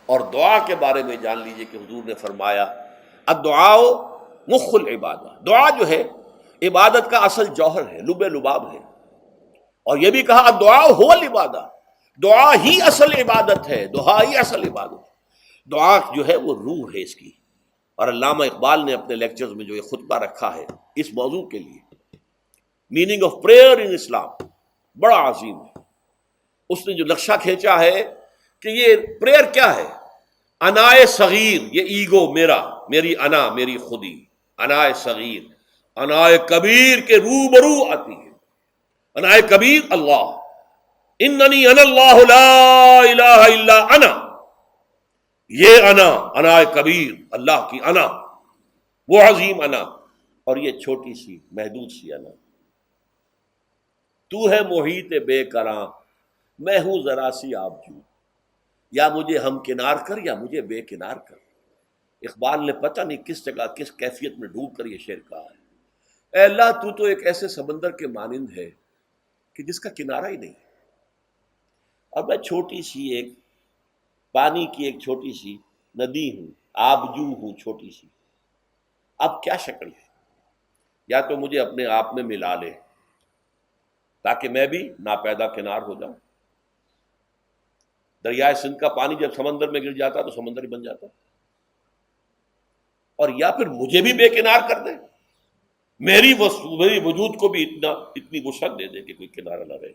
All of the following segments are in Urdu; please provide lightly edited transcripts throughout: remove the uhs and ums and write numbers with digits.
اور دعا کے بارے میں جان لیجئے کہ حضور نے فرمایا الدعاء مخ العبادہ، دعا جو ہے عبادت کا اصل جوہر ہے، لب لباب ہے۔ اور یہ بھی کہا الدعاء هو العبادہ، دعا ہی اصل عبادت ہے، دعا ہی اصل عبادت ہے۔ دعا جو ہے وہ روح ہے اس کی۔ اور علامہ اقبال نے اپنے لیکچرز میں جو یہ خطبہ رکھا ہے اس موضوع کے لیے، میننگ آف پریئر ان اسلام، بڑا عظیم ہے۔ اس نے جو نقشہ کھینچا ہے کہ یہ پریئر کیا ہے، انائے صغیر، یہ ایگو میرا، میری انا، میری خودی، انائے صغیر، انائے کبیر کے روبرو آتی ہے۔ انائے کبیر اللہ، اننی انا اللہ لا الہ الا انا، یہ انا، انائے کبیر اللہ کی انا، وہ عظیم انا، اور یہ چھوٹی سی محدود سی انا۔ تو ہے محیط بے کراں، میں ہوں ذرا سی آبجو، یا مجھے ہم کنار کر یا مجھے بے کنار کر۔ اقبال نے پتہ نہیں کس جگہ کس کیفیت میں ڈوب کر یہ شعر کہا ہے۔ اے اللہ تو ایک ایسے سمندر کے مانند ہے کہ جس کا کنارہ ہی نہیں، اور میں چھوٹی سی ایک پانی کی ایک چھوٹی سی ندی ہوں، آبجو ہوں چھوٹی سی۔ اب کیا شکل ہے؟ یا تو مجھے اپنے آپ میں ملا لے تاکہ میں بھی ناپیدا کنار ہو جاؤں۔ دریائے سندھ کا پانی جب سمندر میں گر جاتا تو سمندر ہی بن جاتا، اور یا پھر مجھے بھی بے کنار کر دے، میری وجود کو بھی اتنی وسعت دے دے کہ کوئی کنارہ نہ رہے۔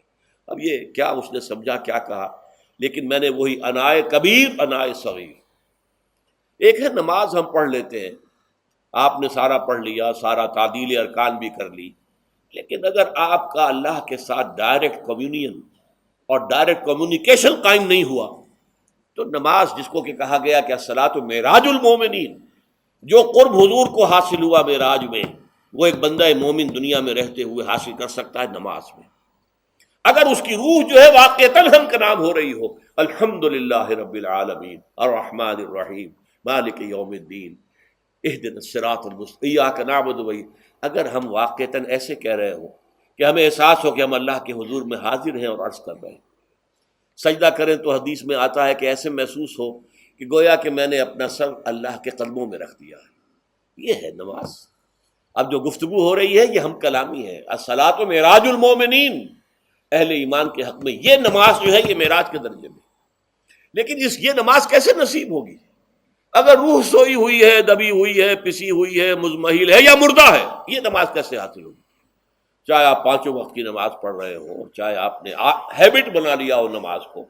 اب یہ کیا اس نے سمجھا، کیا کہا، لیکن میں نے وہی انائے کبیر انائے صغیر۔ ایک ہے نماز ہم پڑھ لیتے ہیں، آپ نے سارا پڑھ لیا، سارا تعدیل ارکان بھی کر لی، لیکن اگر آپ کا اللہ کے ساتھ ڈائریکٹ کمیونین اور ڈائریکٹ کمیونیکیشن قائم نہیں ہوا تو نماز، جس کو کہ کہا گیا کہ الصلاۃ معراج المومنین، جو قرب حضور کو حاصل ہوا معراج میں، وہ ایک بندہ مومن دنیا میں رہتے ہوئے حاصل کر سکتا ہے نماز میں، اگر اس کی روح جو ہے واقعتاً ہم کا نام ہو رہی ہو الحمدللہ رب العالمین الرحمن الرحیم مالک یوم الدین اہدنا الصراط المستقیم ایاک نعبد و اگر ہم واقعتاً ایسے کہہ رہے ہوں کہ ہمیں احساس ہو کہ ہم اللہ کے حضور میں حاضر ہیں اور عرض کر رہے ہیں، سجدہ کریں تو حدیث میں آتا ہے کہ ایسے محسوس ہو کہ گویا کہ میں نے اپنا سر اللہ کے قدموں میں رکھ دیا ہے، یہ ہے نماز۔ اب جو گفتگو ہو رہی ہے یہ ہم کلامی ہے، الصلاۃ معراج المومنین، اہل ایمان کے حق میں یہ نماز جو ہے یہ معراج کے درجے میں۔ لیکن یہ نماز کیسے نصیب ہوگی اگر روح سوئی ہوئی ہے، دبی ہوئی ہے، پسی ہوئی ہے، مزمحل ہے یا مردہ ہے؟ یہ نماز کیسے حاصل ہوگی؟ چاہے آپ پانچوں وقت کی نماز پڑھ رہے ہوں، چاہے آپ نے ہیبٹ بنا لیا ہو نماز کو،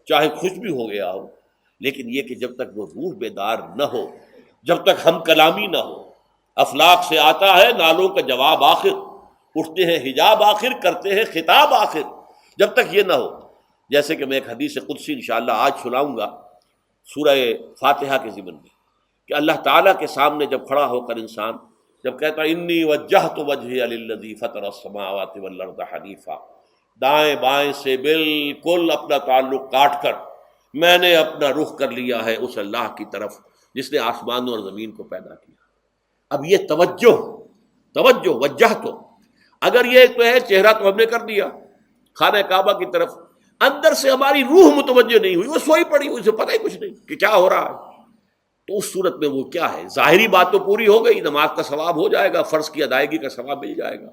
چاہے خوش بھی ہو گیا ہو، لیکن یہ کہ جب تک وہ روح بیدار نہ ہو، جب تک ہم کلامی نہ ہو، افلاک سے آتا ہے نالوں کا جواب آخر، اٹھتے ہیں حجاب آخر، کرتے ہیں خطاب آخر، جب تک یہ نہ ہو۔ جیسے کہ میں ایک حدیث قدسی انشاءاللہ آج سناؤں گا سورہ فاتحہ کے ضمن میں، کہ اللہ تعالیٰ کے سامنے جب کھڑا ہو کر انسان جب کہتا ہے انی وجہت وجہی للذی فطر السماوات والارض حنیفا، دائیں بائیں سے بالکل اپنا تعلق کاٹ کر میں نے اپنا رخ کر لیا ہے اس اللہ کی طرف جس نے آسمانوں اور زمین کو پیدا کیا۔ اب یہ توجہ وجہ تو اگر یہ تو ہے چہرہ تو ہم نے کر دیا خانہ کعبہ کی طرف، اندر سے ہماری روح متوجہ نہیں ہوئی، وہ سوئی پڑی، اسے پتہ ہی کچھ نہیں کہ کیا ہو رہا ہے، تو اس صورت میں وہ کیا ہے؟ ظاہری بات تو پوری ہو گئی، نماز کا ثواب ہو جائے گا، فرض کی ادائیگی کا ثواب مل جائے گا،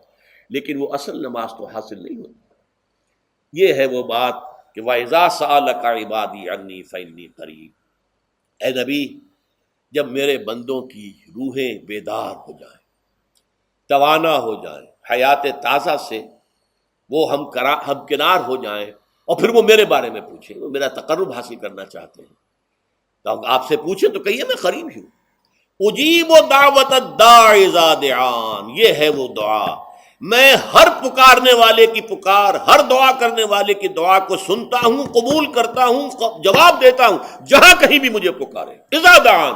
لیکن وہ اصل نماز تو حاصل نہیں ہوتی۔ یہ ہے وہ بات کہ وَإِذَا سَأَلَكَ عِبَادِي عَنِّي فَإِنِّي قَرِيبٌ، اے نبی جب میرے بندوں کی روحیں بیدار ہو جائیں، توانا ہو جائیں، حیات تازہ سے وہ ہم کنار ہو جائیں، اور پھر وہ میرے بارے میں پوچھیں، وہ میرا تقرب حاصل کرنا چاہتے ہیں، تو آپ سے پوچھیں تو کہیے میں قریب ہی ہوں۔ اجیب دعوت الداع اذا دعان، یہ ہے وہ دعا، میں ہر پکارنے والے کی پکار، ہر دعا کرنے والے کی دعا کو سنتا ہوں، قبول کرتا ہوں، جواب دیتا ہوں جہاں کہیں بھی مجھے پکارے۔ اذا دعان،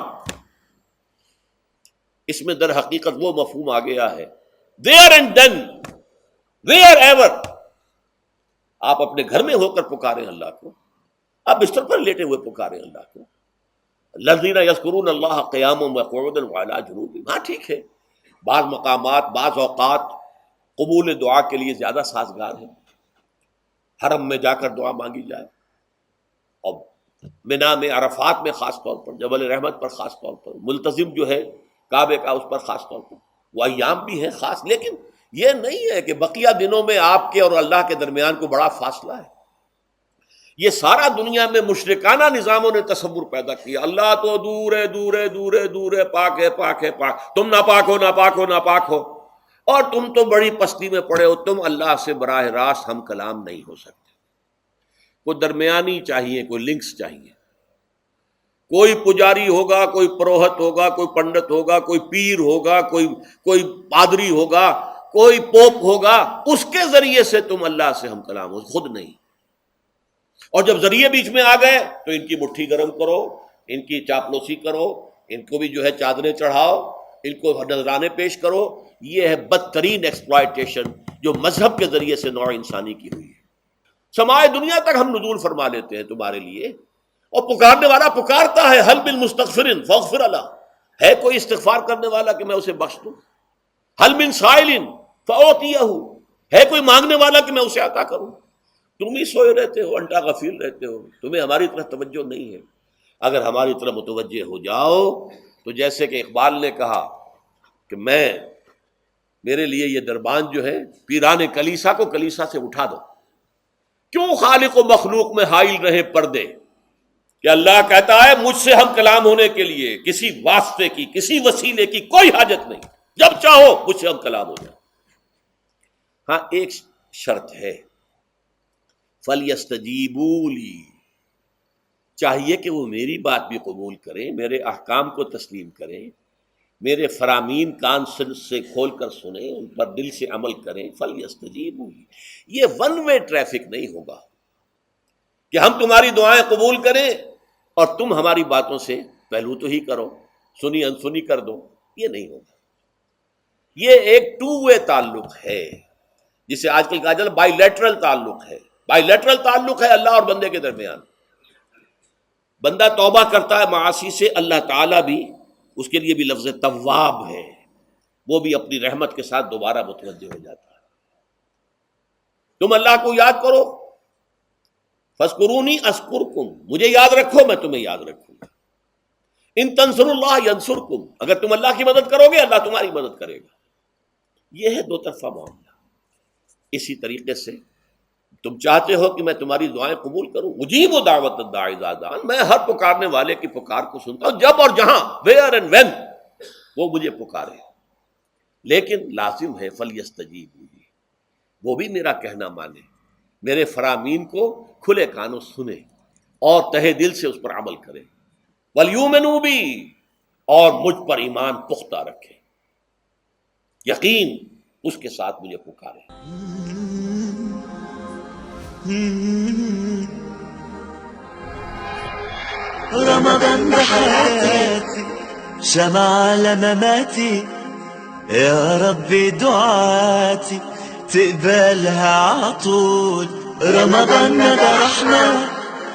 اس میں در حقیقت وہ مفہوم آ گیا ہے there and then where ever، آپ اپنے گھر میں ہو کر پکاریں اللہ کو، آپ بستر پر لیٹے ہوئے پکاریں اللہ کو۔ الذین یذکرون اللہ قیاما وقعودا وعلی جنوبہم، ہاں ٹھیک ہے، بعض مقامات بعض اوقات قبول دعا کے لیے زیادہ سازگار ہے، حرم میں جا کر دعا مانگی جائے، اور منا میں، عرفات میں خاص طور پر، جبل رحمت پر خاص طور پر، ملتزم جو ہے کعبے کا اس پر خاص طور پر، وہ ایام بھی ہیں خاص. لیکن یہ نہیں ہے کہ بقیہ دنوں میں آپ کے اور اللہ کے درمیان کو بڑا فاصلہ ہے. یہ سارا دنیا میں مشرکانہ نظاموں نے تصور پیدا کیا، اللہ تو دور ہے دور ہے دور ہے دور ہے، پاک ہے پاک ہے پاک، تم ناپاک ہو ناپاک ہو ناپاک ہو، اور تم تو بڑی پستی میں پڑے ہو، تم اللہ سے براہ راست ہم کلام نہیں ہو سکتے. کوئی درمیانی چاہیے، کوئی لنکس چاہیے. کوئی پجاری ہوگا، کوئی پروہت ہوگا، کوئی پنڈت ہوگا، کوئی پیر ہوگا، کوئی پادری ہوگا، کوئی پوپ ہوگا، اس کے ذریعے سے تم اللہ سے ہم کلام ہو، خود نہیں. اور جب ذریعے بیچ میں آ گئے تو ان کی مٹھی گرم کرو، ان کی چاپلوسی کرو، ان کو بھی جو ہے چادریں چڑھاؤ، ان کو نذرانے پیش کرو. یہ ہے بدترین ایکسپلائٹیشن جو مذہب کے ذریعے سے نوع انسانی کی ہوئی ہے. سمائے دنیا تک ہم نزول فرما لیتے ہیں تمہارے لیے، اور پکارنے والا پکارتا ہے، حل من مستغفر فاغفر اللہ، ہے کوئی استغفار کرنے والا کہ میں اسے بخش دوں؟ حل من سائل فاعطیہ، ہے کوئی مانگنے والا کہ میں اسے عطا کروں؟ تم ہی سوئے رہتے ہو، انٹا غفیر رہتے ہو، تمہیں ہماری طرف توجہ نہیں ہے. اگر ہماری طرف متوجہ ہو جاؤ تو جیسے کہ اقبال نے کہا کہ میرے لیے یہ دربان جو ہے، پیران کلیسا کو کلیسا سے اٹھا دو. کیوں خالق و مخلوق میں حائل رہے پردے، کہ اللہ کہتا ہے مجھ سے ہم کلام ہونے کے لیے کسی واسطے کی، کسی وسیلے کی کوئی حاجت نہیں، جب چاہو مجھ سے ہم کلام ہو جائے. ہاں ایک شرط ہے، فَلْيَسْتَجِيبُوا لِي، چاہیے کہ وہ میری بات بھی قبول کریں، میرے احکام کو تسلیم کریں، میرے فرامین کان سے کھول کر سنیں، ان پر دل سے عمل کریں. فَلْيَسْتَجِيبُوا لِي، یہ ون وے ٹریفک نہیں ہوگا کہ ہم تمہاری دعائیں قبول کریں اور تم ہماری باتوں سے پہلو تو ہی کرو، سنی انسنی کر دو. یہ نہیں ہوگا. یہ ایک ٹو وے تعلق ہے، جسے آج کل کہا جاتا ہے بائی لیٹرل تعلق ہے. بائی لیٹرل تعلق ہے اللہ اور بندے کے درمیان. بندہ توبہ کرتا ہے معاصی سے، اللہ تعالیٰ بھی اس کے لیے بھی لفظ تواب ہے، وہ بھی اپنی رحمت کے ساتھ دوبارہ متوجہ ہو جاتا ہے. تم اللہ کو یاد کرو، فاذکرونی اذکرکم، مجھے یاد رکھو میں تمہیں یاد رکھوں گا. ان تنصروا اللہ ینصرکم، اگر تم اللہ کی مدد کرو گے اللہ تمہاری مدد کرے گا. یہ ہے دو طرفہ معاملہ. اسی طریقے سے تم چاہتے ہو کہ میں تمہاری دعائیں قبول کروں، اجیب دعوت الداعی اذا دعان، میں ہر پکارنے والے کی پکار کو سنتا ہوں، جب اور جہاں، ویئر اینڈ وین وہ مجھے پکارے. لیکن لازم ہے فلیستجیبوا لی، وہ بھی میرا کہنا مانے، میرے فرامین کو کھلے کانوں سنے اور تہہ دل سے اس پر عمل کرے. ولیؤمنوا بی، اور مجھ پر ایمان پختہ رکھے، یقین اس کے ساتھ مجھے پکارے. رمضان بحياتي شمع على مماتي، يا ربي دعاتي تقبلها عطول. رمضان ده رحمة